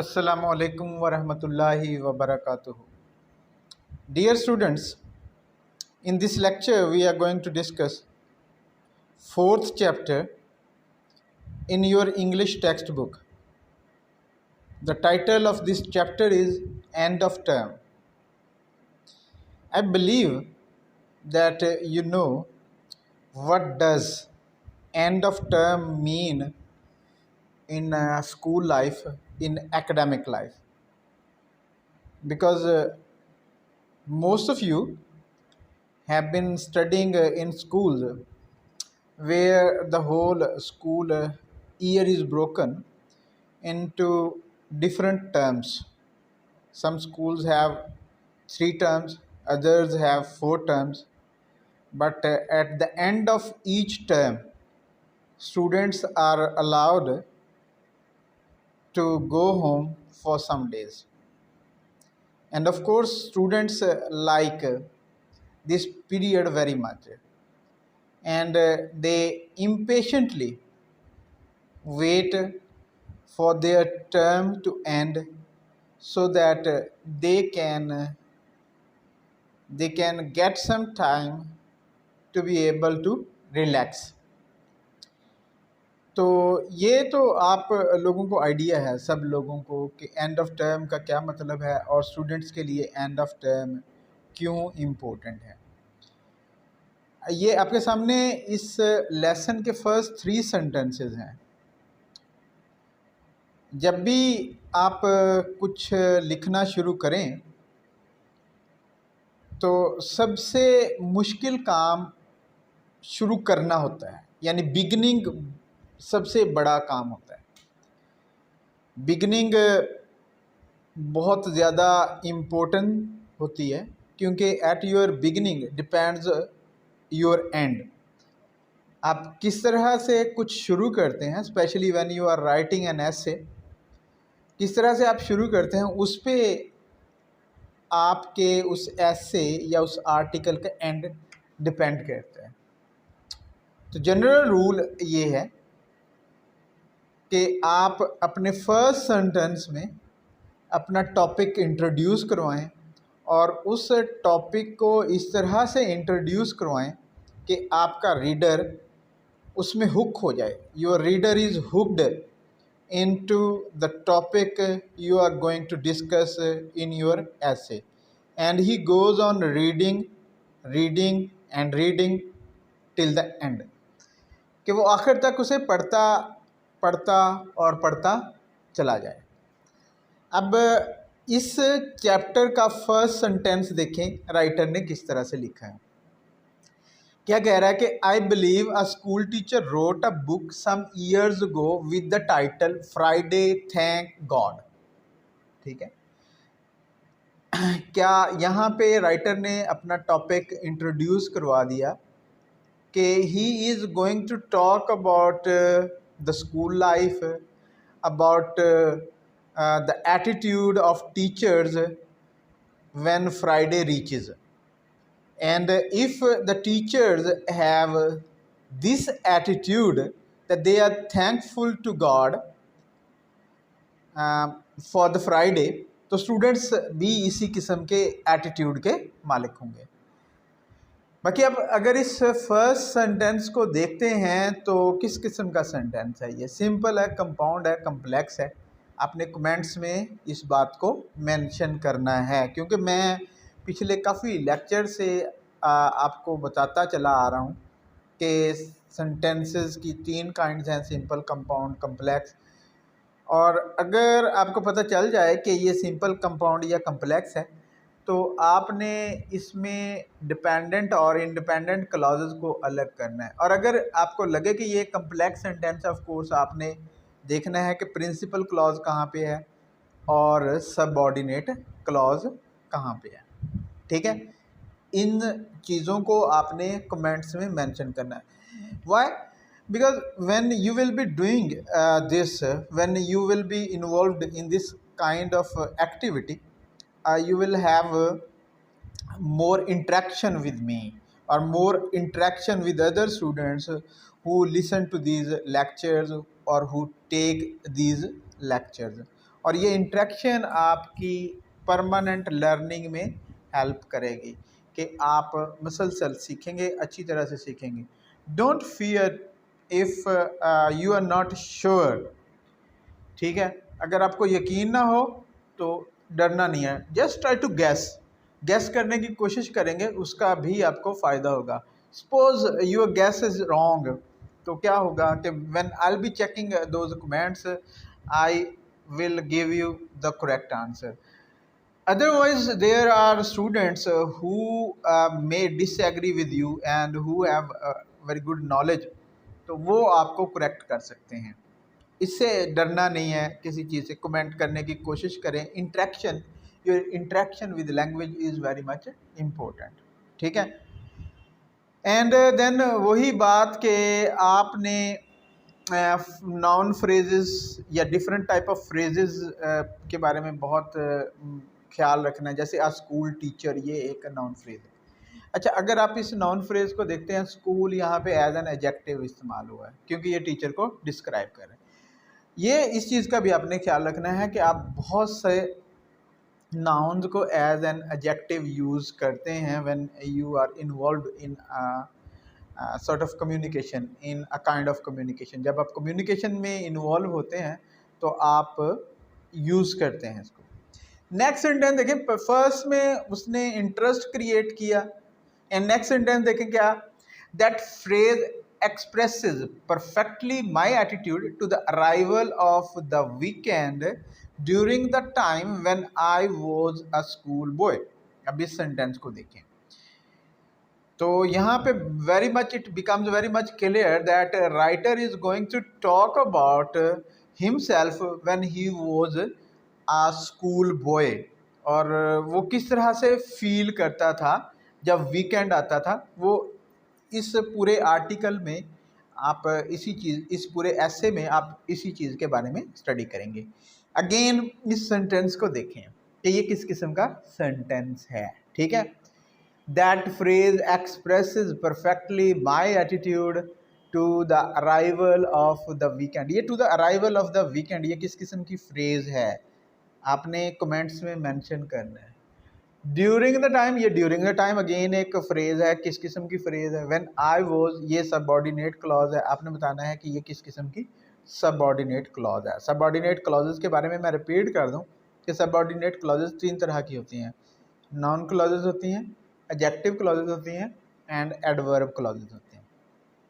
Assalamu alaikum wa rahmatullahi wa barakatuhu. Dear students, in this lecture we are going to discuss fourth chapter in your English textbook. The title of this chapter is End of Term. I believe that you know what does end of term mean in school life, in academic life, because most of you have been studying in schools where the whole school year is broken into different terms. Some schools have 3 terms, others have 4 terms, but at the end of each term, students are allowed to go home for some days. And of course, students like this period very much, and they impatiently wait for their term to end so that they can get some time to be able to relax. तो ये तो आप लोगों को idea है, सब लोगों को, कि एंड ऑफ टर्म का क्या मतलब है और स्टूडेंट्स के लिए एंड ऑफ टर्म क्यों इम्पोर्टेंट है। ये आपके सामने इस लेसन के फर्स्ट 3 सेंटेंसेस हैं। जब भी आप कुछ लिखना शुरू करें तो सबसे मुश्किल काम शुरू करना होता है, यानी बिगनिंग सबसे बड़ा काम होता है। बिगनिंग बहुत ज़्यादा इम्पोर्टेंट होती है, क्योंकि at your beginning depends your end. आप किस तरह से कुछ शुरू करते हैं, especially when you are writing an essay, किस तरह से आप शुरू करते हैं, उस पे आपके उस एसे या उस आर्टिकल का एंड डिपेंड करता है। तो जनरल रूल ये है कि आप अपने फर्स्ट सेंटेंस में अपना टॉपिक इंट्रोड्यूस करवाएं और उस टॉपिक को इस तरह से इंट्रोड्यूस करवाएं कि आपका रीडर उसमें हुक हो जाए। Your reader is hooked into the topic you are going to discuss in your essay, and he goes on reading and reading till the end, कि वो आखिर तक उसे पढ़ता चला जाए। अब इस चैप्टर का फर्स्ट सेंटेंस देखें राइटर ने किस तरह से लिखा है। क्या कह रहा है कि I believe a school teacher wrote a book some years go with the title Friday thank God. ठीक है, क्या यहाँ पे राइटर ने अपना टॉपिक इंट्रोड्यूस करवा दिया कि he is going to talk about the school life, about the attitude of teachers when Friday reaches, and if the teachers have this attitude that they are thankful to God for the Friday, तो students भी इसी किस्म के attitude के मालिक होंगे। बाकी अब अगर इस फर्स्ट सेंटेंस को देखते हैं तो किस किस्म का सेंटेंस है ये? सिंपल है, कंपाउंड है, कम्प्लेक्स है? आपने कमेंट्स में इस बात को मेंशन करना है, क्योंकि मैं पिछले काफ़ी लेक्चर से आपको बताता चला आ रहा हूँ कि सेंटेंसेस की 3 काइंड्स हैं, सिंपल, कंपाउंड, कम्प्लेक्स। और अगर आपको पता चल जाए कि ये सिंपल, कंपाउंड या कम्प्लेक्स है तो आपने इसमें डिपेंडेंट और इंडिपेंडेंट क्लॉजेस को अलग करना है। और अगर आपको लगे कि ये कम्प्लेक्स सेंटेंस, ऑफ कोर्स आपने देखना है कि प्रिंसिपल क्लॉज कहाँ पे है और सबऑर्डिनेट क्लॉज कहाँ पे है। ठीक है, इन चीज़ों को आपने कमेंट्स में मेंशन करना है। Why? Because when you will be doing this, when you will be involved in this kind of activity, you will have more interaction with me or more interaction with other students who listen to these lectures or who take these lectures, और ये interaction आपकी permanent learning में help करेगी कि आप मुसलसल सीखेंगे, अच्छी तरह से सीखेंगे। Don't fear if you are not sure, ठीक है। अगर आपको यकीन ना हो तो डरना नहीं है, जस्ट ट्राई टू गैस करने की कोशिश करेंगे, उसका भी आपको फ़ायदा होगा। Suppose your gas is wrong, तो क्या होगा कि when I will be checking those comments I will give you the correct answer. Otherwise, there are students who may disagree with you and who have very good knowledge, तो वो आपको correct कर सकते हैं। इससे डरना नहीं है, किसी चीज़ से कमेंट करने की कोशिश करें। Interaction, your interaction with language is very much important, ठीक है। एंड देन वही बात कि आपने नाउन फ्रेजेस या डिफरेंट टाइप ऑफ फ्रेजेस के बारे में बहुत ख्याल रखना है। जैसे आ स्कूल टीचर, ये एक नाउन फ्रेज है। अच्छा, अगर आप इस नाउन फ्रेज को देखते हैं, स्कूल यहाँ पे एज एन एडजेक्टिव इस्तेमाल हुआ है क्योंकि ये टीचर को डिस्क्राइब कर रहे हैं। ये इस चीज़ का भी आपने ख्याल रखना है कि आप बहुत से नाउन्स को एज एन एडजेक्टिव यूज़ करते हैं when you are involve in sort of communication, in a kind of communication. जब आप कम्युनिकेशन में इन्वॉल्व होते हैं तो आप यूज़ करते हैं इसको। नेक्स्ट सेंटेंस देखें, फर्स्ट में उसने इंटरेस्ट क्रिएट किया, एंड नेक्स्ट सेंटेंस देखें क्या, that phrase expresses perfectly my attitude to the arrival of the weekend during the time when I was a school boy। अब इस सेंटेंस को देखें तो यहाँ पे very much it becomes very much clear that a writer is going to talk about himself when he was a school boy, और वो किस तरह से फील करता था जब वीकेंड आता था। वो इस पूरे आर्टिकल में आप इस पूरे ऐसे में आप इसी चीज़ के बारे में स्टडी करेंगे। अगेन इस सेंटेंस को देखें कि ये किस किस्म का सेंटेंस है, ठीक है। That phrase expresses perfectly my attitude to the arrival of the weekend. ये to the arrival of the weekend, ये किस किस्म की फ्रेज है, आपने कमेंट्स में मेंशन करना है। ड्यूरिंग द टाइम, ये ड्यूरिंग द टाइम अगेन एक फ्रेज है, किस किस्म की फ्रेज है। व्हेन आई वॉज, ये सबऑर्डिनेट क्लॉज है, आपने बताना है कि ये किस किस्म की सबऑर्डिनेट क्लॉज है। सबऑर्डिनेट क्लॉजेस के बारे में मैं रिपीट कर दूं कि सबऑर्डिनेट क्लॉजेस तीन तरह की होती हैं। नाउन क्लॉजेस होती हैं, एडजेक्टिव क्लॉजेस होती हैं, एंड एडवर्ब क्लॉजेस होती हैं।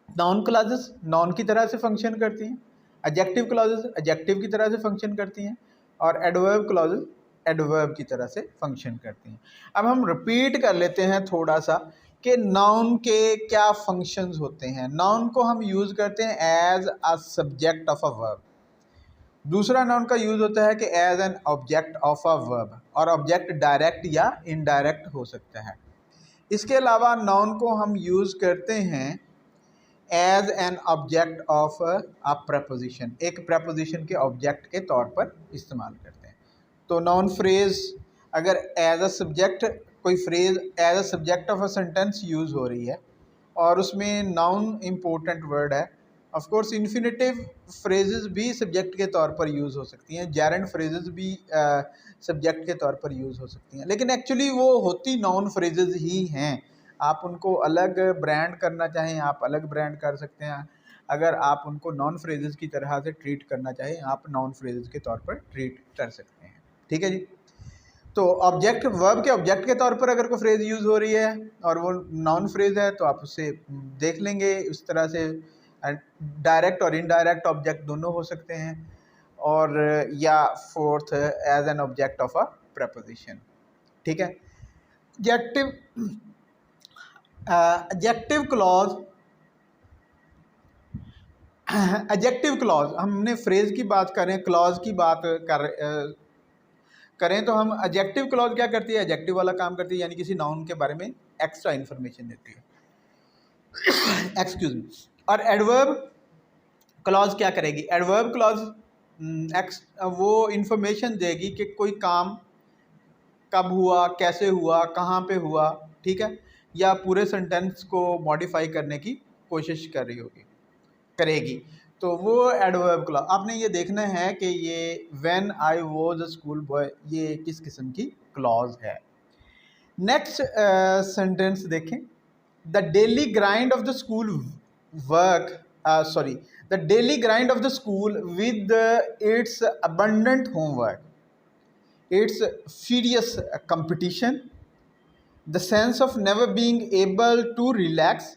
नाउन क्लॉजेस नाउन की तरह से फंक्शन करती हैं, एडजेक्टिव क्लॉजेस एडजेक्टिव की तरह से फंक्शन करती हैं, और एडवर्ब क्लॉजेस एडवर्ब की तरह से फंक्शन करती हैं। अब हम रिपीट कर लेते हैं थोड़ा सा कि नाउन के क्या फंक्शंस होते हैं। नाउन को हम यूज़ करते हैं as a subject of a verb. दूसरा नाउन का यूज़ होता है कि as an object of a verb, और ऑब्जेक्ट डायरेक्ट या इनडायरेक्ट हो सकता है। इसके अलावा नाउन को हम यूज़ करते हैं as an object of a preposition, एक प्रपोजिशन के ऑब्जेक्ट के तौर पर इस्तेमाल करते हैं। तो नाउन फ्रेज अगर एज अ सब्जेक्ट, कोई phrase as a subject of a sentence use हो रही है और उसमें नाउन इम्पोर्टेंट वर्ड है, ऑफ कोर्स इन्फिनेटिव फ्रेजेस भी सब्जेक्ट के तौर पर यूज़ हो सकती हैं, जेरेंड फ्रेजेस भी सब्जेक्ट के तौर पर यूज़ हो सकती हैं, लेकिन एक्चुअली वो होती नाउन फ्रेजेस ही हैं। आप उनको अलग ब्रांड करना चाहें आप अलग ब्रांड कर सकते हैं, अगर आप उनको नॉन फ्रेजेस की तरह से ट्रीट करना चाहें आप नॉन फ्रेजेस के तौर पर ट्रीट कर सकते हैं, ठीक है जी। तो ऑब्जेक्ट, वर्ब के ऑब्जेक्ट के तौर पर अगर कोई फ्रेज यूज़ हो रही है और वो नॉन फ्रेज है तो आप उससे देख लेंगे। उस तरह से डायरेक्ट और इनडायरेक्ट ऑब्जेक्ट दोनों हो सकते हैं, और या fourth as an object of a preposition, ठीक है। एडजेक्टिव क्लॉज, एडजेक्टिव क्लॉज, हमने फ्रेज की बात करें, क्लॉज की बात करें तो हम एडजेक्टिव क्लॉज क्या करती है, एडजेक्टिव वाला काम करती है, यानी किसी नाउन के बारे में एक्स्ट्रा इन्फॉर्मेशन देती है। Excuse me. और एडवर्ब क्लॉज क्या करेगी, एडवर्ब क्लॉज वो इन्फॉर्मेशन देगी कि कोई काम कब हुआ, कैसे हुआ, कहाँ पे हुआ, ठीक है, या पूरे सेंटेंस को मॉडिफाई करने की कोशिश कर रही होगी, करेगी। तो वो एडवर्ब क्लॉज आपने ये देखना है कि ये when I was a school boy ये किस किस्म की क्लॉज है। नेक्स्ट सेंटेंस देखें, the daily grind of the school work sorry the daily grind of the school with its abundant homework, its furious competition, the sense of never being able to relax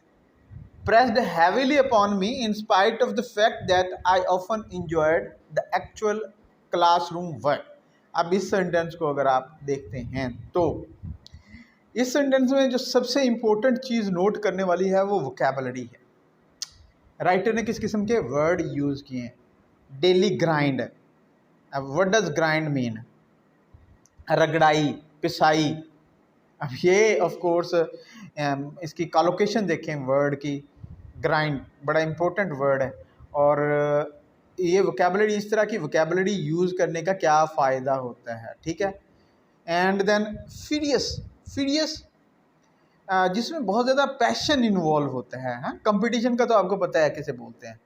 pressed heavily upon me in spite of the fact that I often enjoyed the actual classroom work। अब इस sentence को अगर आप देखते हैं तो इस sentence में जो सबसे इंपॉर्टेंट चीज़ नोट करने वाली है वो वोकैबुलरी है। राइटर ने किस किस्म के वर्ड यूज़ किए हैं? Daily grind. अब व्हाट डज ग्राइंड मीन? रगड़ाई, पिसाई। अब ये ऑफ कोर्स इसकी कॉलोकेशन देखें वर्ड की, ग्राइंड बड़ा इंपॉर्टेंट वर्ड है। और ये वोकैबुलरी, इस तरह की वोकैबुलरी यूज़ करने का क्या फ़ायदा होता है, ठीक है। एंड देन फीरियस, फीरियस जिसमें बहुत ज़्यादा पैशन इन्वॉल्व होता है। हाँ, कंपटीशन का तो आपको पता है किसे बोलते हैं।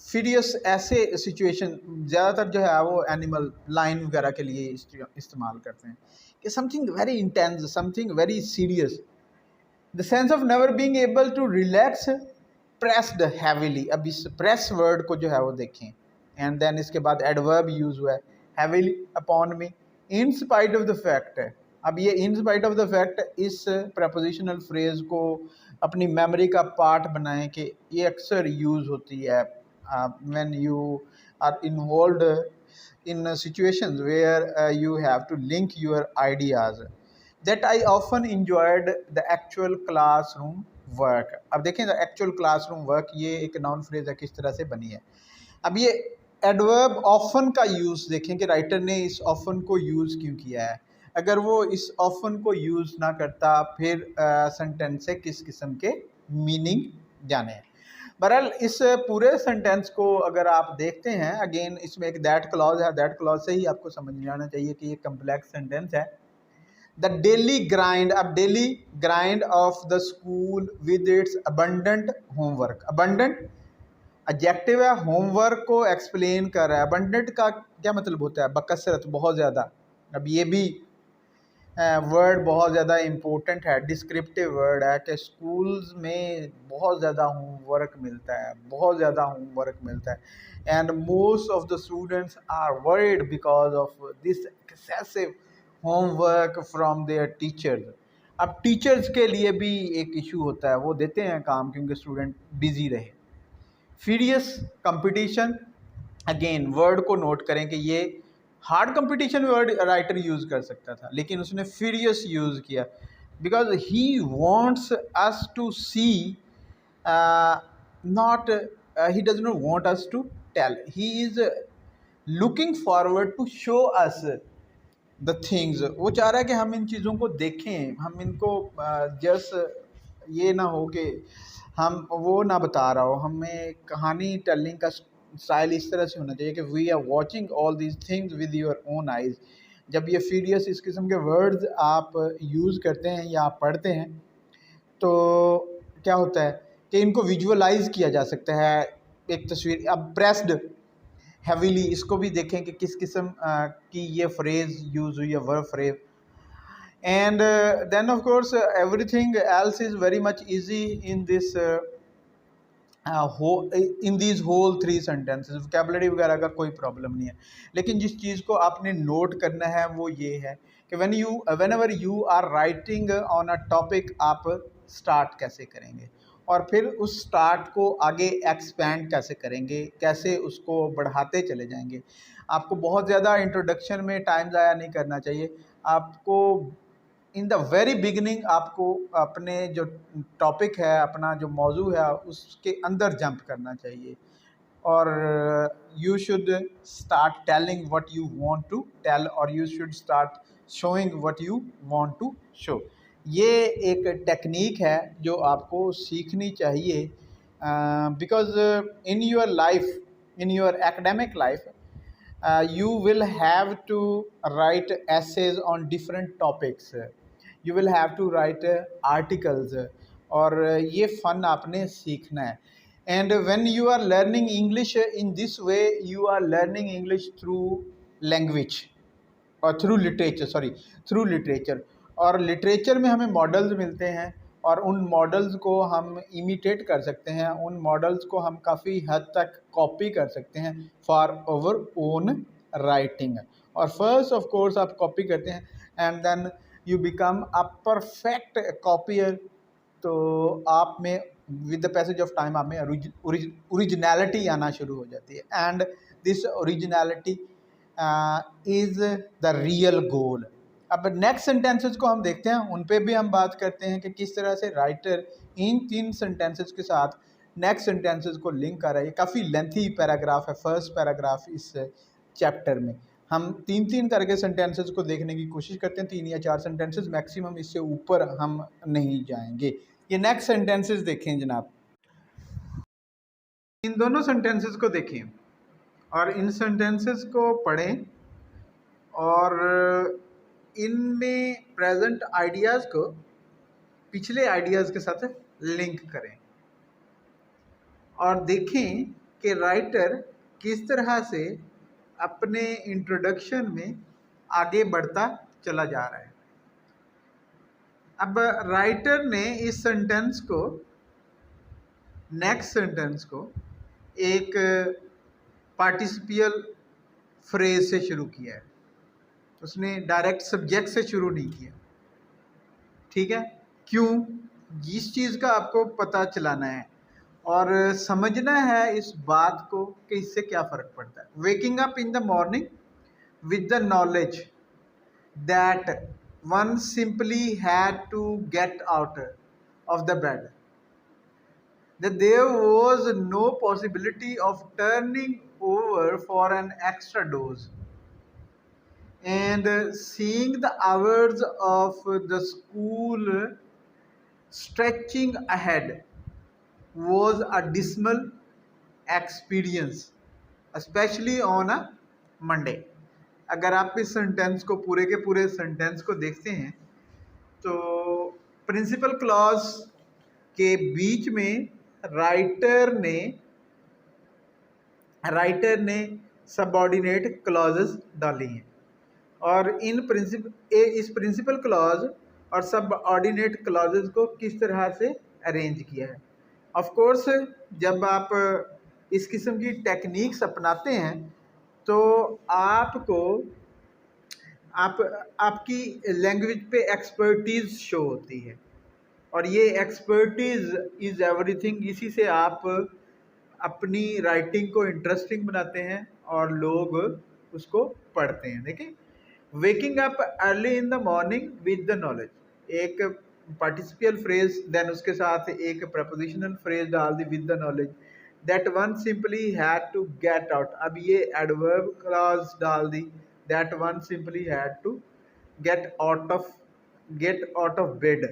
फीरियस ऐसे सिचुएशन ज़्यादातर जो है वो एनिमल लाइन वगैरह के लिए इस्तेमाल करते हैं कि something very intense, something very serious. The sense of never being able to relax, pressed heavily. अब इस प्रेस वर्ड को जो है वो देखें। एंड देन इसके बाद एडवर्ब यूज हुआ है, heavily upon me, in spite of the fact है। अब ये in spite of the fact इस प्रपोजिशनल फ्रेज को अपनी मेमोरी का पार्ट बनाएं कि ये अक्सर यूज होती है when you are involved in situations where you have to link your ideas, that I often enjoyed the actual classroom work। अब देखें the actual classroom work ये एक नाउन फ्रेज है, किस तरह से बनी है। अब ये एडवर्ब often का यूज़ देखें कि राइटर ने इस often को यूज़ क्यों किया है। अगर वो इस often को यूज़ ना करता फिर सेंटेंस से किस किस्म के मीनिंग जाने। बहरहाल इस पूरे सेंटेंस को अगर आप देखते हैं, अगेन इसमें एक दैट क्लॉज है, दैट क्लॉज से ही आपको समझ में आना चाहिए कि ये कम्प्लेक्स सेंटेंस है। द डेली ग्राइंड, अब daily grind of the school with its abundant homework. Abundant adjective है, होमवर्क को एक्सप्लेन कर रहा है। अबंडेंट का क्या मतलब होता है? बकसरत, बहुत ज़्यादा। अब ये भी वर्ड बहुत ज़्यादा इम्पोर्टेंट है, डिस्क्रिप्टिव वर्ड है कि स्कूल्स में बहुत ज़्यादा होमवर्क मिलता है, बहुत ज़्यादा होमवर्क मिलता है। And most of the students are worried because of this excessive homework from their teachers. अब टीचर्स के लिए भी एक इशू होता है, वो देते हैं काम क्योंकि स्टूडेंट बिजी रहे। फीरियस कंपटीशन, अगेन वर्ड को नोट करें कि ये hard competition word writer use कर सकता था, लेकिन उसने फ्यूरियस यूज किया because he wants us to see, not he does not want us to tell, he is looking forward to show us the things. वो चाह रहा है कि हम इन चीज़ों को देखें, हम इनको जस्ट ये ना हो कि हम वो ना बता रहा हो, हमें कहानी टेलिंग का स्टाइल इस तरह से होना चाहिए कि we are watching all these things with your own eyes. जब ये फीरियस इस किस्म के वर्ड्स आप यूज़ करते हैं या आप पढ़ते हैं तो क्या होता है कि इनको विजुअलाइज किया जा सकता है एक तस्वीर। अब प्रेस्ड हैवीली, इसको भी देखें कि किस किस्म की ये फ्रेज़ यूज़ हुई है, verb phrase. And then of course everything else is very much easy in this in these whole three sentences. Vocabulary वगैरह का कोई प्रॉब्लम नहीं है, लेकिन जिस चीज़ को आपने नोट करना है वो ये है कि whenever you are writing on a topic आप स्टार्ट कैसे करेंगे और फिर उस स्टार्ट को आगे एक्सपैंड कैसे करेंगे, कैसे उसको बढ़ाते चले जाएंगे। आपको बहुत ज़्यादा इंट्रोडक्शन में टाइम ज़ाया नहीं करना चाहिए। आपको इन द वेरी बिगनिंग आपको अपने जो टॉपिक है, अपना जो मौजू है उसके अंदर जंप करना चाहिए और you should start telling what you want to tell और you should start showing what you want to show. ये एक टेक्निक है जो आपको सीखनी चाहिए because in your life, in your academic life you will have to write essays on different topics, you will have to write articles और ये फ़न आपने सीखना है। And when you are learning English in this way, you are learning English through language और through literature, sorry, through literature. और literature में हमें models मिलते हैं और उन मॉडल्स को हम इमिटेट कर सकते हैं, उन मॉडल्स को हम काफ़ी हद तक कॉपी कर सकते हैं फॉर आवर ओन राइटिंग। और फर्स्ट ऑफ कोर्स आप कॉपी करते हैं and then you become a perfect copier. तो आप में with the passage of time आप में ओरिजिनलिटी आना शुरू हो जाती है and this originality is the real goal. अब नेक्स्ट सेंटेंसेस को हम देखते हैं, उन पे भी हम बात करते हैं कि किस तरह से राइटर इन 3 सेंटेंसेस के साथ नेक्स्ट सेंटेंसेस को लिंक कर रहा है। ये काफ़ी लेंथी पैराग्राफ है, फर्स्ट पैराग्राफ इस चैप्टर में। हम 3-3 करके सेंटेंसेस को देखने की कोशिश करते हैं, 3 या 4 सेंटेंसेस मैक्सिमम, इससे ऊपर हम नहीं जाएंगे। ये नेक्स्ट सेंटेंसेस देखें जनाब, इन दोनों सेंटेंसेस को देखें और इन सेंटेंसेस को पढ़ें और इनमें प्रेजेंट आइडियाज़ को पिछले आइडियाज़ के साथ लिंक करें और देखें कि राइटर किस तरह से अपने इंट्रोडक्शन में आगे बढ़ता चला जा रहा है। अब राइटर ने इस सेंटेंस को, नेक्स्ट सेंटेंस को एक पार्टिसिपियल फ्रेज से शुरू किया है, उसने डायरेक्ट सब्जेक्ट से शुरू नहीं किया। ठीक है, क्यों? जिस चीज़ का आपको पता चलाना है और समझना है इस बात को कि इससे क्या फ़र्क पड़ता है। Waking up in the morning with the knowledge that one simply had to get out of the bed, that there was no possibility of turning over for an extra dose, and seeing the hours of the school stretching ahead was a dismal experience, especially on a Monday। अगर आप इस sentence को, पूरे के पूरे sentence को देखते हैं तो प्रिंसिपल क्लॉज के बीच में राइटर ने सबऑर्डिनेट क्लॉजेस डाली हैं और इस प्रिंसिपल क्लॉज और सबऑर्डिनेट क्लॉजेस को किस तरह से अरेंज किया है। ऑफ कोर्स जब आप इस किस्म की टेक्निक्स अपनाते हैं तो आपकी लैंग्वेज पे एक्सपर्टीज़ शो होती है और ये एक्सपर्टीज़ इज़ एवरीथिंग। इसी से आप अपनी राइटिंग को इंटरेस्टिंग बनाते हैं और लोग उसको पढ़ते हैं। देखिए, waking up early in the morning with the knowledge, एक पार्टिसिपियल फ्रेज, देन उसके साथ एक प्रपोजिशनल फ्रेज डाल दी with the knowledge, that one simply had to get out. अब ये एडवर्ब क्लॉज डाल दी, that one simply had to get out of bed,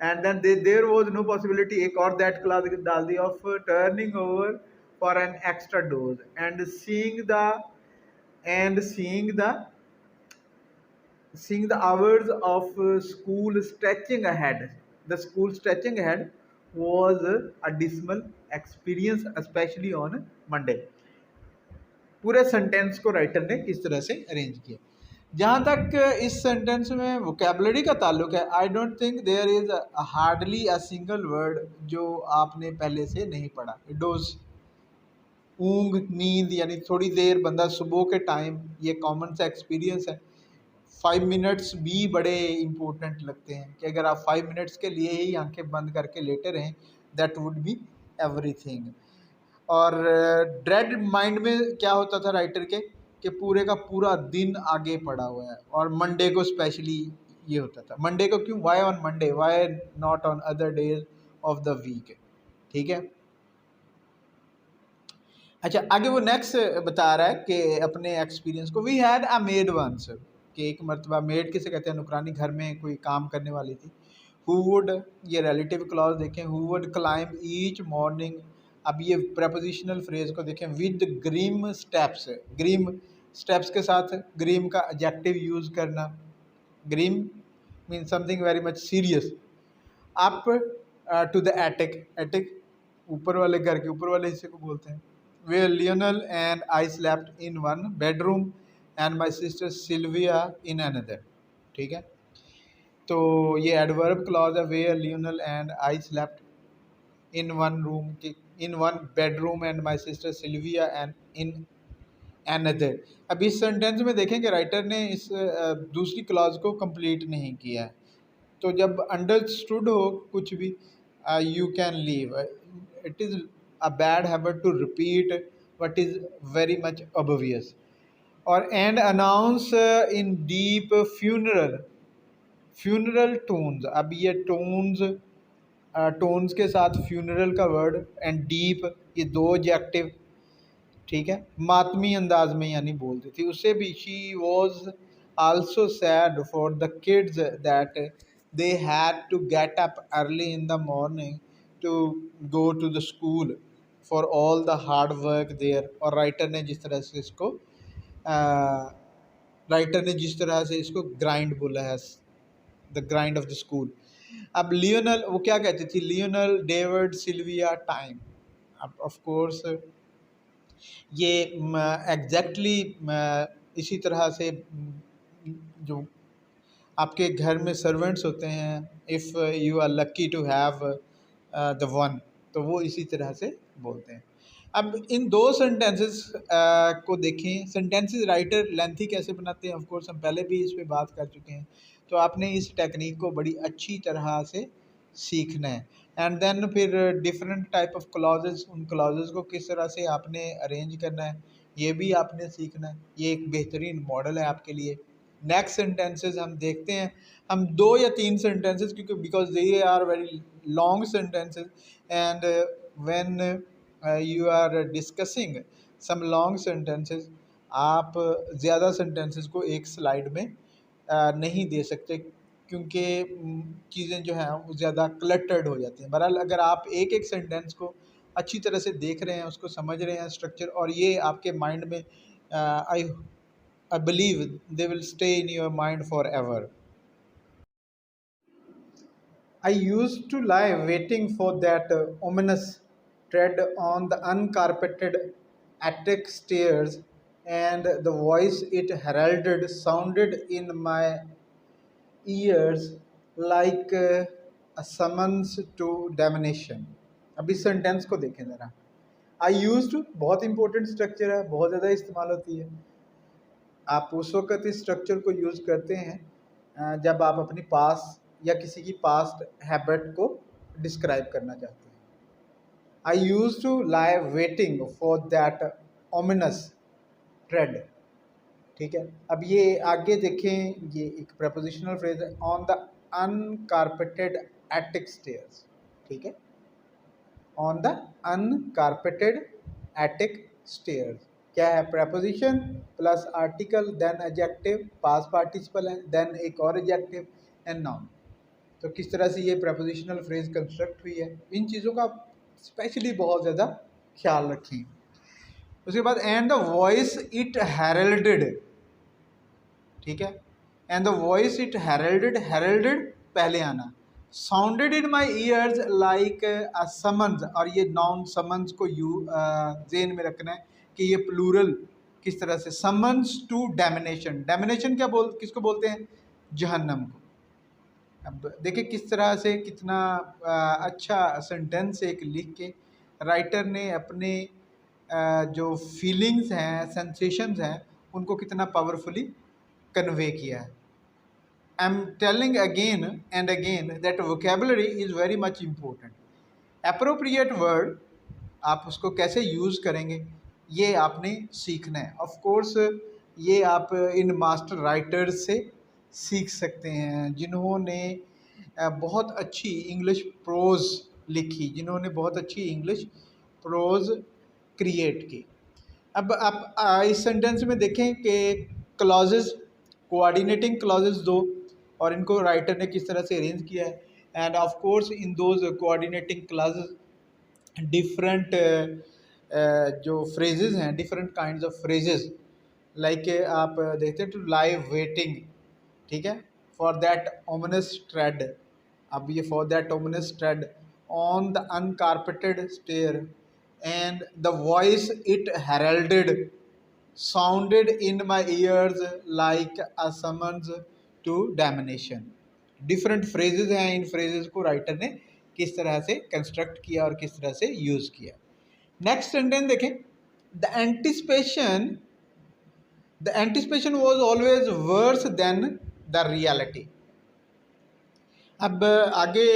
and then there was no possibility, एक और दैट क्लॉज डाल दी, of turning over for an extra dose, and seeing the hours of school stretching ahead, the school stretching ahead was a dismal experience especially on Monday। पूरे sentence को writer ने किस तरह से अरेंज किया। जहाँ तक इस सेंटेंस में वोकैबुलरी का ताल्लुक है, I don't think there is hardly a single word जो आपने पहले से नहीं पढ़ा। डोज, ऊँग, नींद, यानी थोड़ी देर बंदा सुबह के टाइम, ये कॉमन सा एक्सपीरियंस है। 5 मिनट्स भी बड़े इम्पोर्टेंट लगते हैं कि अगर आप 5 मिनट्स के लिए ही आंखें बंद करके लेटे रहें, दैट वुड बी एवरीथिंग। और ड्रेड माइंड में क्या होता था राइटर के कि पूरे का पूरा दिन आगे पड़ा हुआ है, और मंडे को स्पेशली ये होता था। मंडे को क्यों? Why on Monday, why not on other days of the week. ठीक है, अच्छा, आगे वो नेक्स्ट बता रहा है कि अपने एक्सपीरियंस को, we had a maid once, कि एक मरतबा, मेड किसे कहते हैं? नुकरानी, घर में कोई काम करने वाली थी। हु वुड, ये रिलेटिव क्लॉज देखें, who would climb each morning. अब ये प्रपोजिशनल फ्रेज को देखें, with grim steps, grim steps के साथ ग्रीम का एडजेक्टिव यूज़ करना। Grim mean something very much serious. Up to the attic, attic ऊपर वाले घर के ऊपर वाले हिस्से को बोलते हैं। Where Lionel and I slept in one bedroom and my sister Sylvia in another. ठीक है, तो ये एडवर्ब क्लॉज है, where Lionel and I slept in one room की in one bedroom and my sister Sylvia and in another. अब इस sentence में देखें कि राइटर ने इस दूसरी क्लॉज को कंप्लीट नहीं किया है। तो जब अंडरस्टूड हो कुछ भी, you can leave, it is a bad habit to repeat what is very much obvious. और and announce in deep funeral, funeral tones. अब ये टोन्स, टोन्स के साथ फ्यूनरल का वर्ड एंड डीप, ये दो एडजेक्टिव। ठीक है, मातमी अंदाज में यानी बोलती थी। उससे भी she was also sad for the kids that they had to get up early in the morning to go to the school for all the hard work there. और राइटर ने जिस तरह से इसको ग्राइंड बोला है, the grind of the school. अब Lionel वो क्या कहती थी, लियोनल डेविड सिल्विया टाइम। अब ऑफ कोर्स ये एग्जैक्टली इसी तरह से जो आपके घर में सर्वेंट्स होते हैं, if you are lucky to have the one, तो वो इसी तरह से बोलते हैं। अब इन दो सेंटेंसेस को देखें। सेंटेंसेस राइटर लेंथी कैसे बनाते हैं, ऑफ कोर्स हम पहले भी इस पे बात कर चुके हैं। तो आपने इस टेक्निक को बड़ी अच्छी तरह से सीखना है। एंड देन फिर डिफरेंट टाइप ऑफ क्लॉजेस, उन क्लॉजेस को किस तरह से आपने अरेंज करना है, ये भी आपने सीखना है। ये एक बेहतरीन मॉडल है आपके लिए। नेक्स्ट सेंटेंसेस हम देखते हैं। हम 2 या 3 सेंटेंसेस, क्योंकि because they are very long sentences and when you are discussing some long sentences, आप ज़्यादा सेंटेंसेस को एक स्लाइड में नहीं दे सकते, क्योंकि चीज़ें जो हैं वो ज़्यादा क्लटर्ड हो जाती हैं। बहरहाल अगर आप एक एक सेंटेंस को अच्छी तरह से देख रहे हैं, उसको समझ रहे हैं स्ट्रक्चर, और ये आपके माइंड में I believe they will stay in your mind forever. I used to lie waiting for that ominous tread on the uncarpeted attic stairs, and the voice it heralded sounded in my ears like a summons to damnation. अब इस sentence को देखें ज़रा। आई use to बहुत important structure है, बहुत ज़्यादा इस्तेमाल होती है। आप उस वक्त इस स्ट्रक्चर को यूज़ करते हैं जब आप अपनी पास या किसी की पास्ट हैबिट को डिस्क्राइब करना चाहते हैं। I use to lie waiting for that ominous tread. ठीक है, अब ये आगे देखें, ये एक प्रपोजिशनल फ्रेज है, on the uncarpeted attic stairs. ठीक है, on the uncarpeted attic stairs क्या है, preposition plus article then adjective, past participle है, देन एक और एडजेक्टिव एंड नाउन। तो किस तरह से ये प्रपोजिशनल फ्रेज कंस्ट्रक्ट हुई है, इन चीज़ों का स्पेशली बहुत ज़्यादा ख्याल रखें। उसके बाद एंड द वॉइस इट हैरल्डेड। ठीक है, एंड द वॉइस इट हैरल्डेड, हैरल्डेड पहले आना, साउंडेड इन माई ईयर्स लाइक अ समन्स। और ये नाउन समन्स को ज़हन में रखना है कि ये प्लूरल किस तरह से, समन्स टू डैमिनेशन। डैमिनेशन क्या किसको बोलते हैं, जहन्नम को। अब देखिए किस तरह से, कितना अच्छा सेंटेंस एक लिख के राइटर ने अपने जो फीलिंग्स हैं, सेंसेशंस हैं, उनको कितना पावरफुली कन्वे किया है। आई am telling again and again that vocabulary is very much important. Appropriate word आप उसको कैसे यूज़ करेंगे, ये आपने सीखना है। ऑफ कोर्स ये आप इन मास्टर राइटर्स से सीख सकते हैं जिन्होंने बहुत अच्छी इंग्लिश प्रोज लिखी, जिन्होंने बहुत अच्छी इंग्लिश प्रोज क्रिएट की। अब आप इस सेंटेंस में देखें कि क्लॉजेस, कोऑर्डिनेटिंग क्लॉजेस दो, और इनको राइटर ने किस तरह से अरेंज किया है। End of course in those coordinating clauses different जो फ्रेजेस हैं, different kinds of phrases, like आप देखते हैं टू लाइव वेटिंग। ठीक है, फॉर दैट ओमिनस ट्रेड। अब ये for that ominous trade, on the uncarpeted stair, and the voice it heralded sounded in my ears like a summons to damnation. Different phrases हैं, इन phrases को writer ने किस तरह से कंस्ट्रक्ट किया और किस तरह से यूज़ किया। नेक्स्ट सेंटेंस देखें, the anticipation was always worse than the reality. अब आगे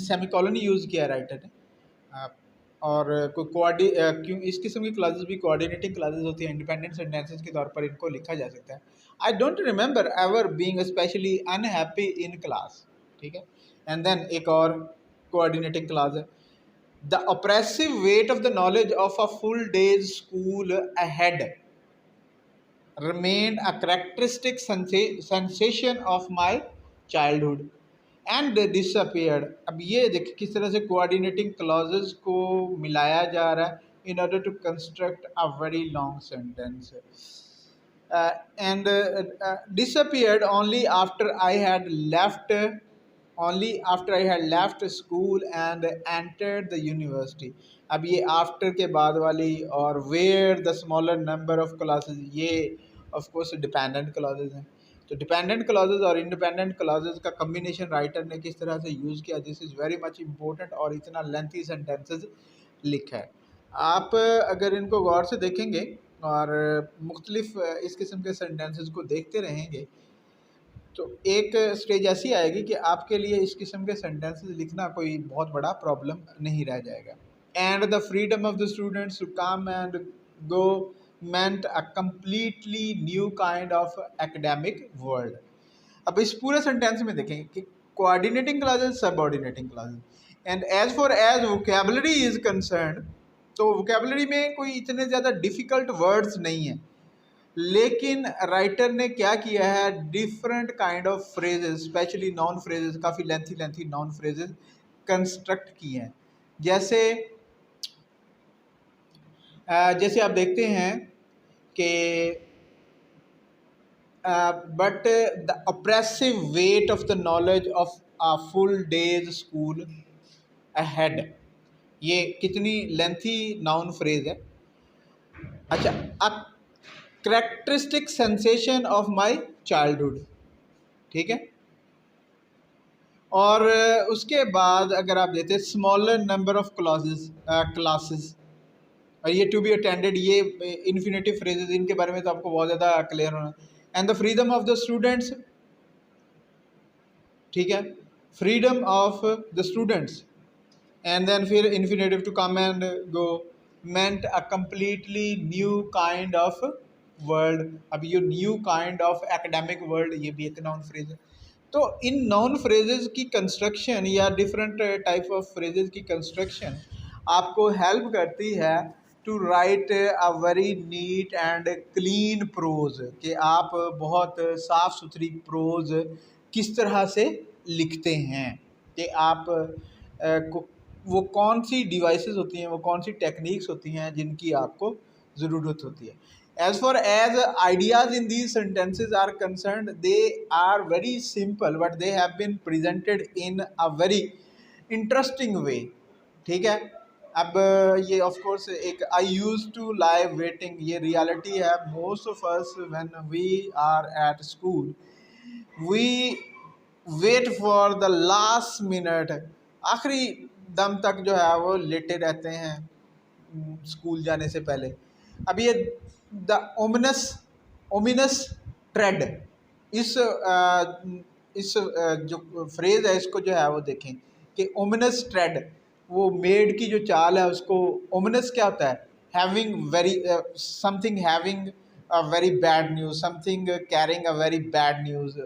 सेमीकोलन यूज़ किया राइटर ने, और कोई क्यों इस किस्म की क्लासेस भी कोऑर्डिनेटिंग क्लासेस होती हैं, इंडिपेंडेंट सेंटेंसेस के तौर पर इनको लिखा जा सकता है। I don't remember ever being specially unhappy in class, ठीक है। एंड देन एक और कोऑर्डिनेटिंग क्लास है, the oppressive weight of the knowledge of a full days school ahead remained a characteristic sensation of my childhood and disappeared। अब ये देखिए किस तरह से कोऑर्डिनेटिंग क्लॉजेस को मिलाया जा रहा है in order to construct a very long sentence। And disappeared only after I had left school and entered the university। अब ये आफ्टर के बाद वाली और where the smaller number of clauses, ये ऑफ कोर्स डिपेंडेंट क्लॉजेज हैं। तो dependent clauses और इंडिपेंडेंट क्लॉजेज का कम्बिनेशन राइटर ने किस तरह से यूज़ किया, this is very much important, और इतना लेंथी सेंटेंसेस लिखा है। आप अगर इनको गौर से देखेंगे और मुख्तलिफ इस किस्म के सेंटेंसेस को देखते रहेंगे तो एक स्टेज ऐसी आएगी कि आपके लिए इस किस्म के सेंटेंसेस लिखना कोई बहुत बड़ा प्रॉब्लम नहीं रह जाएगा। And the freedom of the students to come and go meant a completely new kind of academic world। अब इस पूरे सेंटेंस में देखें कि coordinating clauses, subordinating clauses, and as far as vocabulary is concern, तो वोकेबलरी में कोई इतने ज़्यादा डिफ़िकल्ट वर्ड्स नहीं हैं, लेकिन राइटर ने क्या किया है, different kind of phrases, specially non phrases, काफ़ी लेंथी नॉन फ्रेजेस कंस्ट्रक्ट किए हैं। जैसे आप देखते हैं कि but the oppressive weight of the knowledge of a full days school ahead, ये कितनी लेंथी नाउन फ्रेज है। अच्छा, a characteristic sensation of my childhood, ठीक है। और उसके बाद अगर आप देते स्मॉलर नंबर ऑफ क्लासेस, और ये टू बी अटेंडेड, ये इन्फिनेटिव फ्रेजेस, इनके बारे में तो आपको बहुत ज़्यादा क्लियर होना। And the freedom of the students, ठीक है, freedom of the students, and then फिर infinitive to come and go meant a completely new kind of world। अब ये new kind of academic world, ये भी एक नाउन फ्रेज है। तो इन नाउन फ्रेजेस की कंस्ट्रक्शन या डिफरेंट टाइप ऑफ फ्रेजेस की कंस्ट्रक्शन आपको हेल्प करती है to write a very neat and clean prose, कि आप बहुत साफ़ सुथरी प्रोज किस तरह से लिखते हैं, कि आप को वो कौन सी डिवाइसेस होती हैं, वो कौन सी टेक्निक्स होती हैं जिनकी आपको ज़रूरत होती है। As far as ideas in these sentences are concerned, they are very simple but they have been presented in a very interesting way, ठीक है। अब ये ऑफ कोर्स एक I use to live waiting, ये रियलिटी है। Most of us when we are at school we wait for the last minute, आखिरी दम तक जो है वो लेटे रहते हैं स्कूल जाने से पहले। अब ये द ओमिनस ट्रेड, इस जो फ्रेज़ है इसको जो है वो देखें कि ओमिनस ट्रेड, वो मेड की जो चाल है उसको, ओमिनस क्या होता है, having very something having a very bad news, something carrying a very bad news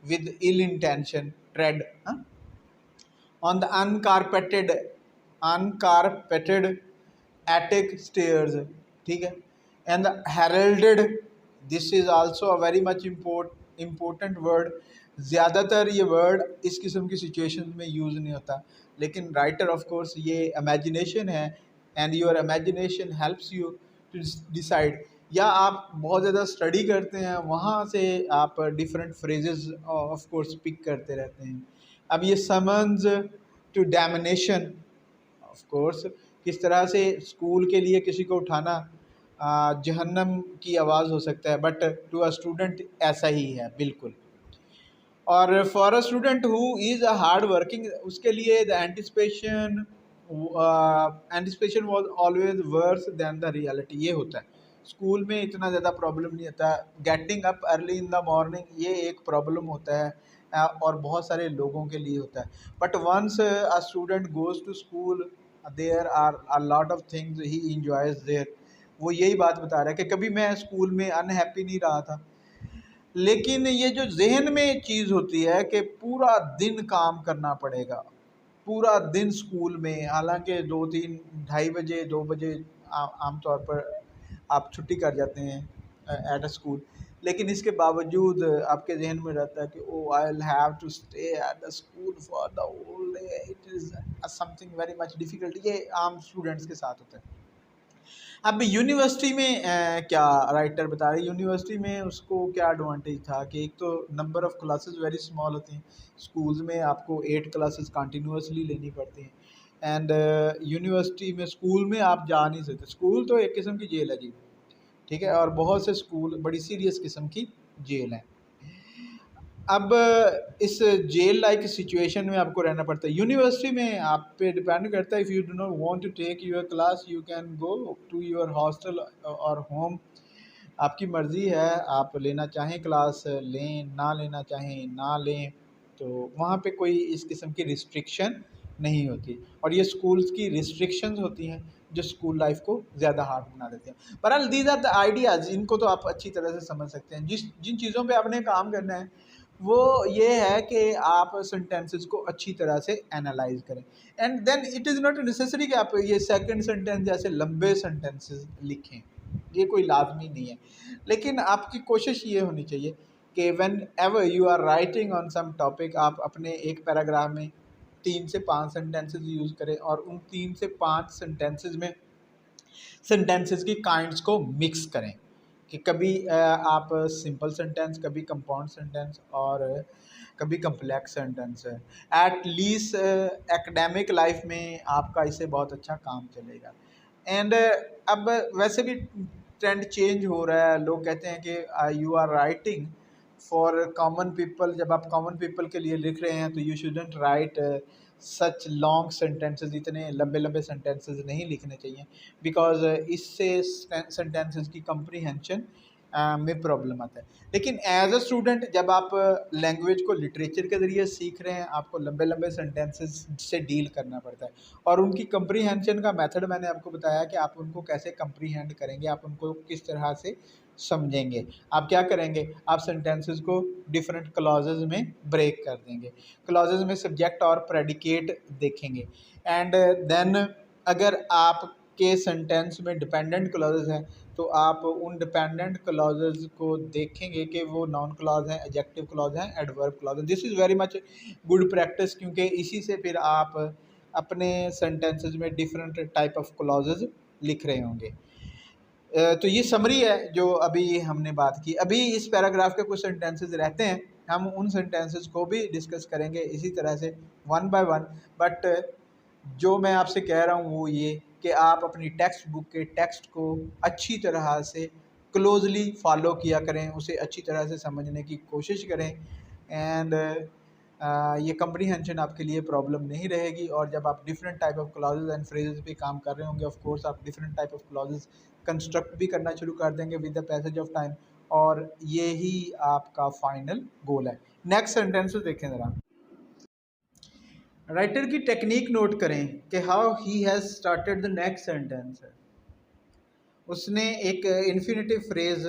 with ill intention, tread on the uncarpeted attic stairs, ठीक है। and the heralded, this is also a very much important word। ज़्यादातर ये word इस किस्म की situation में use नहीं होता, लेकिन राइटर ऑफ कोर्स ये इमेजिनेशन है, and your imagination helps you to decide, या आप बहुत ज़्यादा स्टडी करते हैं वहाँ से आप different phrases of course pick करते रहते हैं। अब ये summons to damnation. Of course किस तरह से स्कूल के लिए किसी को उठाना जहन्नम की आवाज़ हो सकता है, बट टू अ स्टूडेंट ऐसा ही है बिल्कुल। और for a student who is a hard working, उसके लिए the anticipation was always worse than the reality. ये होता है स्कूल में इतना ज़्यादा प्रॉब्लम नहीं होता, getting up early in the morning ये एक प्रॉब्लम होता है और बहुत सारे लोगों के लिए होता है। But once a student goes to school there are a lot of things he enjoys there. वो यही बात बता रहा है कि कभी मैं स्कूल में अनहैप्पी नहीं रहा था, लेकिन ये जो ज़हन में चीज़ होती है कि पूरा दिन काम करना पड़ेगा, पूरा दिन स्कूल में, हालांकि 2-3 ढाई बजे 2 बजे आमतौर पर आप छुट्टी कर जाते हैं एट अ स्कूल, लेकिन इसके बावजूद आपके जहन में रहता है कि oh I will have to stay at the school for the whole day, it is something very much difficult. ये आम स्टूडेंट्स के साथ होता है। अब यूनिवर्सिटी में क्या राइटर बता रहे, यूनिवर्सिटी में उसको क्या एडवांटेज था कि एक तो number of classes very small होती हैं, स्कूल्स में आपको 8 क्लासेस कंटिन्यूअसली लेनी पड़ती हैं। एंड यूनिवर्सिटी में स्कूल में आप जा नहीं सकते, स्कूल तो एक किस्म की जेल है जी, ठीक है, और बहुत से स्कूल बड़ी सीरियस किस्म की जेल है। अब इस जेल लाइक सिचुएशन में आपको रहना पड़ता है। यूनिवर्सिटी में आप पे डिपेंड करता है, if you do not want to take your class you can go to your hostel और होम, आपकी मर्ज़ी है, आप लेना चाहें क्लास लें, ना लेना चाहें ना लें, तो वहाँ पे कोई इस किस्म की रिस्ट्रिक्शन नहीं होती। और ये स्कूल्स की रिस्ट्रिक्शंस होती हैं जो स्कूल लाइफ को ज़्यादा हार्ड बना देते हैं। बहरहाल दीज आर द आइडियाज़, इनको तो आप अच्छी तरह से समझ सकते हैं। जिन चीज़ों पे आपने काम करना है वो ये है कि आप सेंटेंसेस को अच्छी तरह से एनालाइज करें, and then it is not necessary कि आप ये सेकंड सेंटेंस जैसे लंबे सेंटेंसेस लिखें, ये कोई लाजमी नहीं है। लेकिन आपकी कोशिश ये होनी चाहिए कि whenever you are writing on some topic, आप अपने एक पैराग्राफ में 3 से 5 सेंटेंसेस यूज़ करें और उन 3 से 5 सेंटेंसेस में सेंटेंसेस की काइंड्स को मिक्स करें कि कभी आप सिंपल सेंटेंस, कभी कंपाउंड सेंटेंस और कभी कम्प्लेक्स सेंटेंस है। एट लीस्ट एकेडमिक लाइफ में आपका इससे बहुत अच्छा काम चलेगा। एंड अब वैसे भी ट्रेंड चेंज हो रहा है, लोग कहते हैं कि you are writing for common people, जब आप कॉमन पीपल के लिए लिख रहे हैं तो you shouldn't right such long sentences, इतने लंबे लंबे सेंटेंसेस नहीं लिखने चाहिए, बिकॉज इससे सेंटेंसेस की कंप्रीहेंशन में प्रॉब्लम आता है। लेकिन एज अ स्टूडेंट जब आप लैंग्वेज को लिटरेचर के ज़रिए सीख रहे हैं, आपको लंबे लंबे सेंटेंसेस से डील करना पड़ता है, और उनकी कंप्रीहेंशन का मेथड मैंने आपको बताया कि आप उनको कैसे कंप्रीहेंड करेंगे, आप उनको किस तरह से समझेंगे। आप क्या करेंगे, आप सेंटेंसेस को डिफरेंट क्लॉजेज में ब्रेक कर देंगे, क्लॉजेज में सब्जेक्ट और प्रेडिकेट देखेंगे, एंड देन अगर आपके सेंटेंस में डिपेंडेंट क्लॉजेज हैं तो आप उन डिपेंडेंट क्लॉजेज को देखेंगे कि वो नॉन क्लॉज हैं, एडजेक्टिव क्लॉज हैं, एडवर्ब क्लॉज हैं। This is very much good practice, क्योंकि इसी से फिर आप अपने सेंटेंसेस में डिफरेंट टाइप ऑफ क्लॉजेज लिख रहे होंगे। तो ये समरी है जो अभी हमने बात की। अभी इस पैराग्राफ के कुछ सेंटेंसेस रहते हैं, हम उन सेंटेंसेस को भी डिस्कस करेंगे इसी तरह से वन बाय वन। बट जो मैं आपसे कह रहा हूँ वो ये कि आप अपनी टेक्स्ट बुक के टेक्स्ट को अच्छी तरह से क्लोजली फॉलो किया करें, उसे अच्छी तरह से समझने की कोशिश करें, एंड ये कम्प्रीहेंशन आपके लिए प्रॉब्लम नहीं रहेगी। और जब आप different type of clauses and phrases पे काम कर रहे होंगे, ऑफ कोर्स आप different type of clauses construct भी करना शुरू कर देंगे with the passage of time, और ये ही आपका फाइनल गोल है। नेक्स्ट सेंटेंस देखें ज़रा, राइटर की टेक्निक नोट करें कि how he has started the next sentence. उसने एक इन्फिनेटिव फ्रेज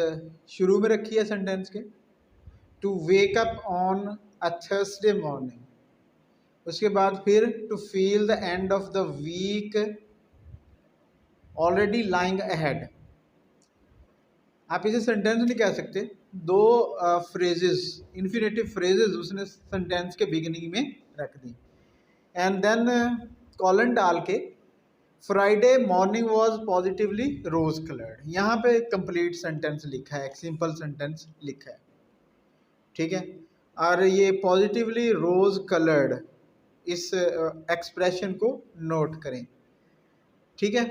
शुरू में रखी है सेंटेंस के, to wake up on a Thursday morning, उसके बाद फिर to feel the end of the week already lying ahead. आप इसे सेंटेंस नहीं कह सकते, दो फ्रेजेस, इन्फिनेटिव फ्रेजेस उसने सेंटेंस के बिगिनिंग में रख दी, एंड देन कॉलन डाल के Friday morning was positively rose coloured. यहाँ पे कंप्लीट सेंटेंस लिखा है, एक सिंपल सेंटेंस लिखा है, ठीक है। और ये पॉजिटिवली रोज कलर्ड इस एक्सप्रेशन को नोट करें। ठीक है,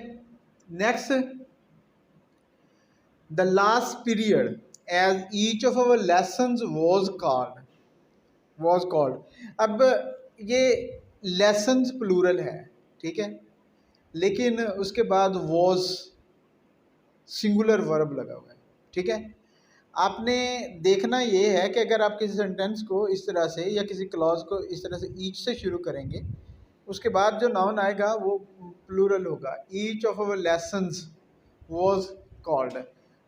next, the last period as each of our lessons was called. अब ये लेसन्स प्लूरल है, ठीक है, लेकिन उसके बाद वॉज सिंगुलर वर्ब लगा हुआ है। ठीक है, आपने देखना ये है कि अगर आप किसी सेंटेंस को इस तरह से या किसी क्लॉज को इस तरह से ईच से शुरू करेंगे, उसके बाद जो नाउन आएगा वो प्लूरल होगा। Each of our lessons was called,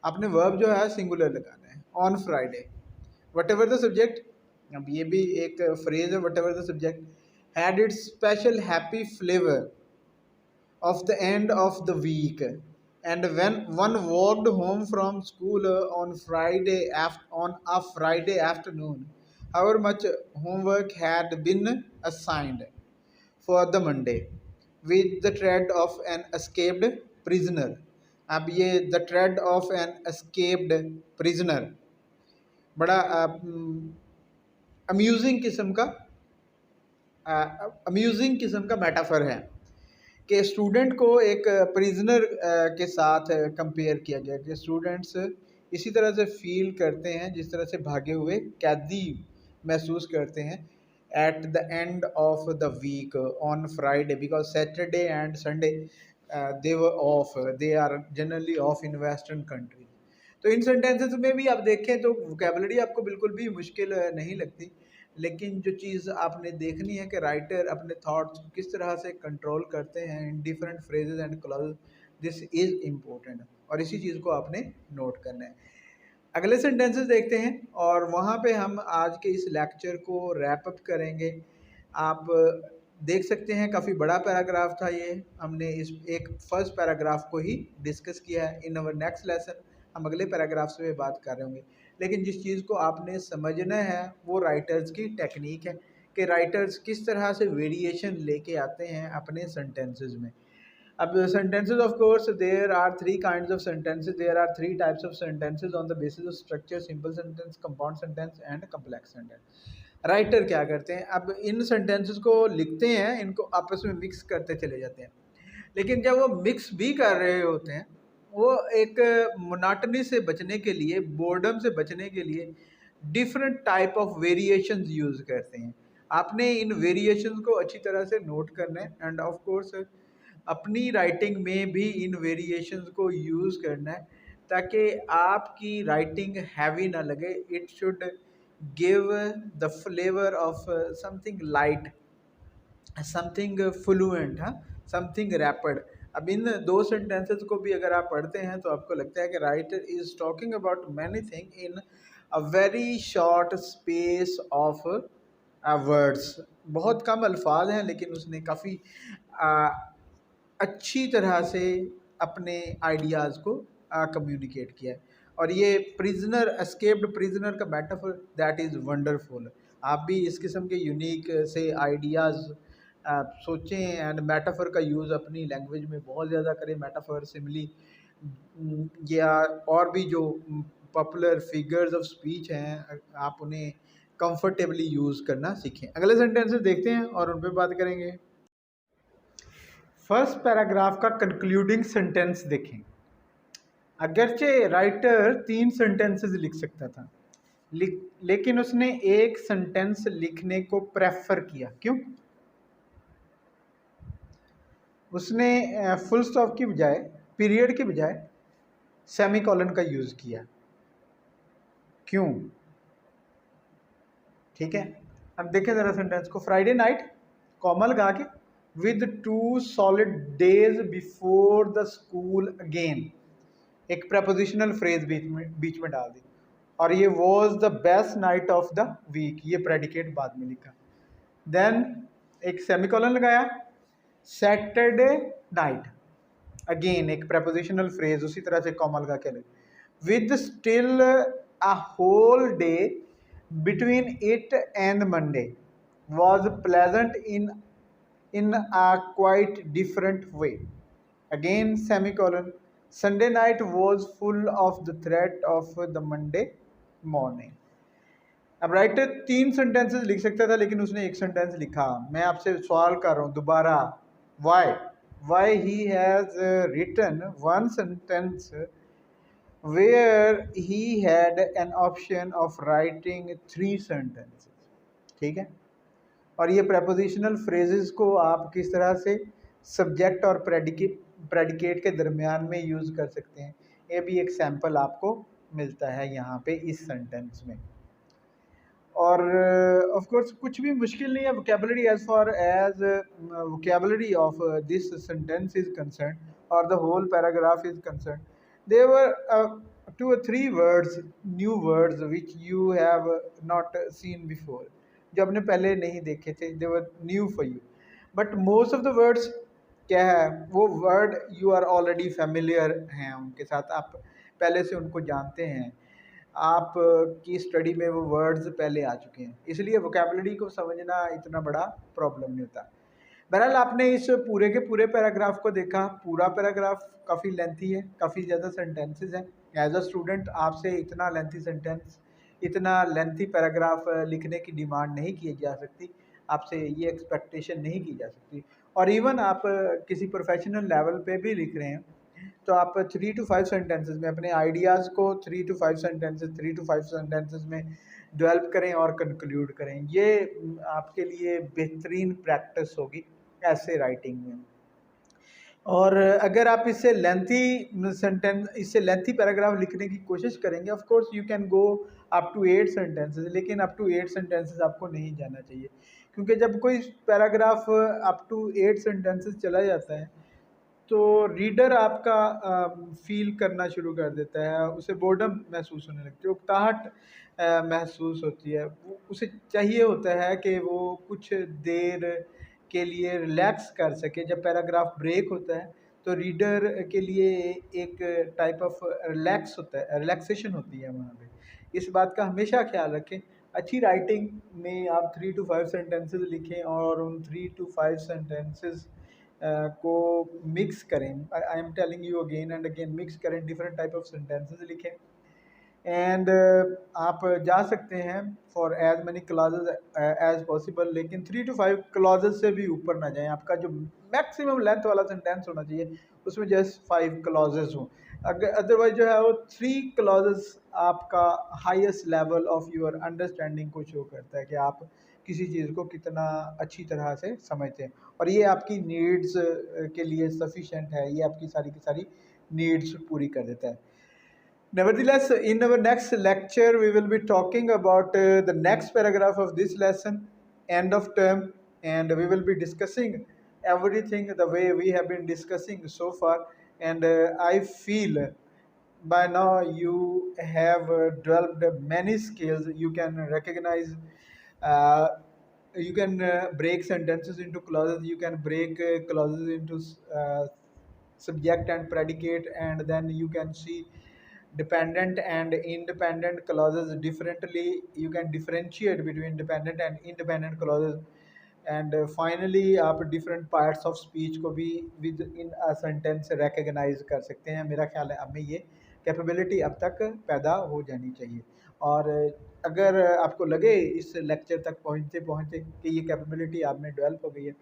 आपने वर्ब जो है सिंगुलर लगाना है। On Friday, what ever the subject, अब ये भी एक फ्रेज है, what ever the subject had it's special happy flavour of the end of the week, and when one walked home from school on a Friday afternoon, however much homework had been assigned for the Monday, with the tread of an escaped prisoner। अब ये the tread of an escaped prisoner बड़ा amusing किस्म का metaphor है कि student को एक prisoner के साथ कंपेयर किया गया कि स्टूडेंट्स इसी तरह से फील करते हैं जिस तरह से भागे हुए कैदी महसूस करते हैं at the end of the week on Friday, because Saturday and Sunday they were off, they are generally off in western country. तो इन सेंटेंसेस में भी आप देखें तो वोकैबुलरी आपको बिल्कुल भी मुश्किल नहीं लगती, लेकिन जो चीज़ आपने देखनी है कि राइटर अपने थॉट्स को किस तरह से कंट्रोल करते हैं in different phrases and clause, this is important, और इसी चीज़ को आपने नोट करना है। अगले सेंटेंसेस देखते हैं और वहाँ पे हम आज के इस लेक्चर को रैप अप करेंगे। आप देख सकते हैं काफ़ी बड़ा पैराग्राफ था ये, हमने इस एक फर्स्ट पैराग्राफ को ही डिस्कस किया है। इन अवर नेक्स्ट लेसन हम अगले पैराग्राफ से बात कर रहे होंगे, लेकिन जिस चीज़ को आपने समझना है वो राइटर्स की टेक्निक है कि राइटर्स किस तरह से वेरिएशन लेके आते हैं अपने सेंटेंसेस में। अब sentences, of course there are three kinds of sentences, there are three types of sentences on the basis of structure, simple sentence, compound sentence and complex sentence. Writer क्या करते हैं, अब इन सेंटेंसेस को लिखते हैं, इनको आपस में मिक्स करते चले जाते हैं, लेकिन जब वो मिक्स भी कर रहे होते हैं वो एक मोनाटनी से बचने के लिए, बोर्डम से बचने के लिए different type of variations use करते हैं। आपने इन वेरिएशंस को अच्छी तरह से नोट करना है एंड ऑफ कोर्स अपनी राइटिंग में भी इन वेरिएशंस को यूज़ करना है ताकि आपकी राइटिंग हैवी ना लगे। It should give the flavour of something light, something fluent, हाँ, समथिंग रैपिड। अब इन दो सेंटेंसेस को भी अगर आप पढ़ते हैं तो आपको लगता है कि writer is talking about many thing in a very short space of words. बहुत कम अल्फाज हैं लेकिन उसने काफ़ी अच्छी तरह से अपने आइडियाज़ को कम्युनिकेट किया है। और ये प्रिजनर, एस्केप्ड प्रिजनर का मेटाफर, दैट इज़ वंडरफुल। आप भी इस किस्म के यूनिक से आइडियाज़ सोचें एंड मेटाफर का यूज़ अपनी लैंग्वेज में बहुत ज़्यादा करें। मेटाफर, सिमिली या और भी जो पॉपुलर फिगर्स ऑफ स्पीच हैं आप उन्हें कंफर्टेबली यूज़ करना सीखें। अगले सेंटेंसेस देखते हैं और उन पर बात करेंगे। फर्स्ट पैराग्राफ का कंक्लूडिंग सेंटेंस देखें। अगरचे राइटर 3 सेंटेंसेस लिख सकता था, लेकिन उसने एक सेंटेंस लिखने को प्रेफर किया। क्यों? उसने फुल स्टॉप की बजाय, पीरियड की बजाय सेमीकोलन का यूज़ किया। क्यों? ठीक है, अब देखें ज़रा सेंटेंस को। फ्राइडे नाइट, कॉमा लगा के, with 2 solid days before the school again, एक प्रपोजिशनल फ्रेज बीच में डाल दी, और ये was the best night of the week, ये प्रेडिकेट बाद में लिखा। देन एक सेमीकोलन लगाया, सैटरडे नाइट, अगेन एक प्रपोजिशनल फ्रेज उसी तरह से कॉमा लगा के, with still a whole day between it and Monday was pleasant in a quite different way, again semicolon, Sunday night was full of the threat of the Monday morning। अब writer 3 sentences लिख सकता था, लेकिन उसने एक sentence लिखा। मैं आपसे सवाल कर रहा हूँ दोबारा, why he has written 1 sentence where he had an option of writing 3 sentences. ठीक है, और ये प्रेपोजिशनल फ्रेजेस को आप किस तरह से सब्जेक्ट और प्रेडिकेट के दरमियान में यूज़ कर सकते हैं, ये भी एक सैम्पल आपको मिलता है यहाँ पे इस सेंटेंस में। और ऑफ कोर्स कुछ भी मुश्किल नहीं है। Vocabulary as far as vocabulary of this sentence is concern और the whole paragraph is concern, there were 2 or 3 words, new words which you have not seen before, जो आपने पहले नहीं देखे थे, they were new for you, but most of the words क्या है, वो word you are already familiar हैं उनके साथ, आप पहले से उनको जानते हैं, आप की स्टडी में वो वर्ड्स पहले आ चुके हैं, इसलिए वोकेबलरी को समझना इतना बड़ा प्रॉब्लम नहीं होता। बहरहाल आपने इस पूरे के पूरे पैराग्राफ को देखा, पूरा पैराग्राफ काफ़ी लेंथी है, काफ़ी ज़्यादा सेंटेंसेस हैं। एज अ स्टूडेंट आपसे इतना लेंथी सेंटेंस, इतना लेंथी पैराग्राफ लिखने की डिमांड नहीं की जा सकती, आपसे ये एक्सपेक्टेशन नहीं की जा सकती। और इवन आप किसी प्रोफेशनल लेवल पे भी लिख रहे हैं तो आप 3 to 5 सेंटेंसेस में अपने आइडियाज़ को 3 to 5 सेंटेंसेस में डेवलप करें और कंक्लूड करें। ये आपके लिए बेहतरीन प्रैक्टिस होगी ऐसे राइटिंग में। और अगर आप इससे लेंथी पैराग्राफ लिखने की कोशिश करेंगे, of course you can go up to 8 sentences, लेकिन अप टू 8 सेंटेंसेस आपको नहीं जाना चाहिए, क्योंकि जब कोई पैराग्राफ अप टू 8 सेंटेंसेस चला जाता है तो रीडर आपका फील करना शुरू कर देता है, उसे बोर्डम महसूस होने लगती है, उकताहट महसूस होती है। उसे चाहिए होता है कि वो कुछ देर के लिए रिलैक्स कर सके। जब पैराग्राफ ब्रेक होता है तो रीडर के लिए एक टाइप ऑफ रिलैक्स होता है, रिलैक्सेशन होती है वहाँ पे। इस बात का हमेशा ख्याल रखें। अच्छी राइटिंग में आप 3 to 5 सेंटेंसेस लिखें और उन 3 to 5 सेंटेंसेस को मिक्स करें। I am telling you again and again, mix करें, डिफरेंट टाइप ऑफ सेंटेंसेस लिखें। एंड आप जा सकते हैं for as many clauses as possible, लेकिन 3 to 5 क्लॉजेज से भी ऊपर ना जाएं। आपका जो मैक्सिमम लेंथ वाला सेंटेंस होना चाहिए उसमें जस्ट 5 क्लॉजेज हों। अगर अदरवाइज जो है वो 3 क्लॉजेज आपका highest level of your understanding को शो करता है कि आप किसी चीज़ को कितना अच्छी तरह से समझते हैं, और ये आपकी नीड्स के लिए सफिशेंट है, ये आपकी सारी की सारी नीड्स पूरी कर देता है। Nevertheless, in our next lecture, we will be talking about the next paragraph of this lesson, end of term, and we will be discussing everything the way we have been discussing so far. And I feel by now you have developed many skills. You can recognize, uh, you can break sentences into clauses, you can break clauses into subject and predicate, and then you can see dependent and independent clauses differently. You can differentiate between dependent and independent clauses, and finally आप different parts of speech को भी within a sentence recognize कर सकते हैं। मेरा ख्याल है अब में ये कैपेबिलिटी अब तक पैदा हो जानी चाहिए। और अगर आपको लगे इस लेक्चर तक पहुँचते पहुँचते कि ये कैपेबिलिटी आप में डेवलप हो गई है,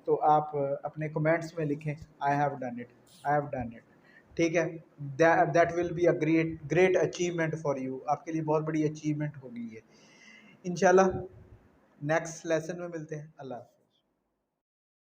तो आप अपने कमेंट्स में लिखें I have done it, I have done it. ठीक है, that will be a great achievement for you. आपके लिए बहुत बड़ी अचीवमेंट होगी ये। इंशाल्लाह नेक्स्ट लेसन में मिलते हैं। अल्लाह।